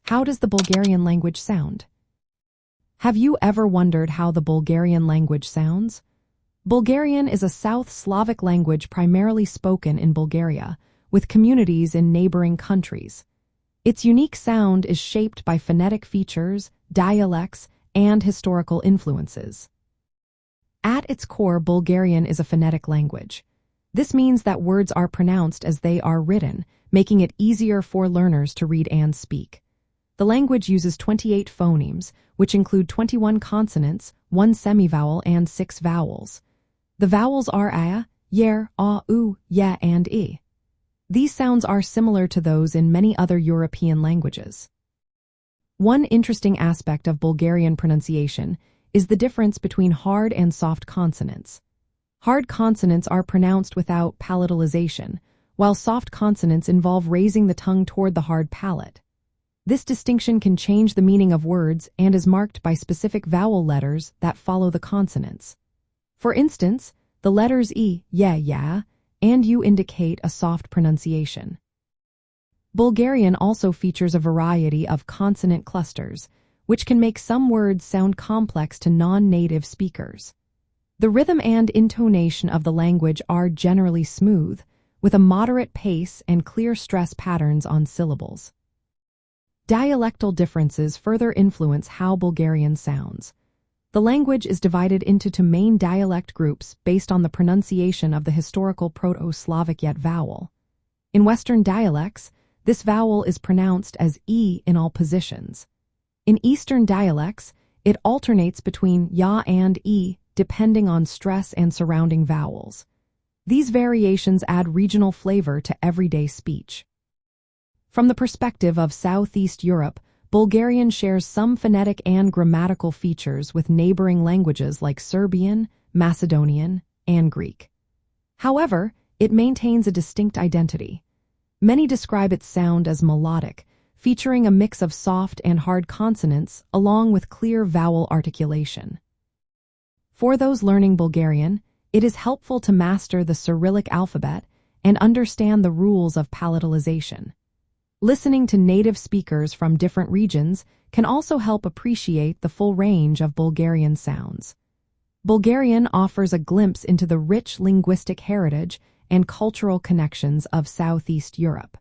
How does the Bulgarian language sound? Have you ever wondered how the Bulgarian language sounds? Bulgarian is a South Slavic language primarily spoken in Bulgaria, with communities in neighboring countries. Its unique sound is shaped by phonetic features, dialects, and historical influences. At its core, Bulgarian is a phonetic language. This means that words are pronounced as they are written, making it easier for learners to read and speak. The language uses 28 phonemes, which include 21 consonants, 1 semivowel, and 6 vowels. The vowels are a, yer, a, u, ye, and I. These sounds are similar to those in many other European languages. One interesting aspect of Bulgarian pronunciation is the difference between hard and soft consonants. Hard consonants are pronounced without palatalization, while soft consonants involve raising the tongue toward the hard palate. This distinction can change the meaning of words and is marked by specific vowel letters that follow the consonants. For instance, the letters I, ye, ya, and U indicate a soft pronunciation. Bulgarian also features a variety of consonant clusters, which can make some words sound complex to non-native speakers. The rhythm and intonation of the language are generally smooth, with a moderate pace and clear stress patterns on syllables. Dialectal differences further influence how Bulgarian sounds. The language is divided into two main dialect groups based on the pronunciation of the historical Proto-Slavic yet vowel. In Western dialects, this vowel is pronounced as E in all positions. In Eastern dialects, it alternates between ya and E depending on stress and surrounding vowels. These variations add regional flavor to everyday speech. From the perspective of Southeast Europe, Bulgarian shares some phonetic and grammatical features with neighboring languages like Serbian, Macedonian, and Greek. However, it maintains a distinct identity. Many describe its sound as melodic, featuring a mix of soft and hard consonants along with clear vowel articulation. For those learning Bulgarian, it is helpful to master the Cyrillic alphabet and understand the rules of palatalization. Listening to native speakers from different regions can also help appreciate the full range of Bulgarian sounds. Bulgarian offers a glimpse into the rich linguistic heritage and cultural connections of Southeast Europe.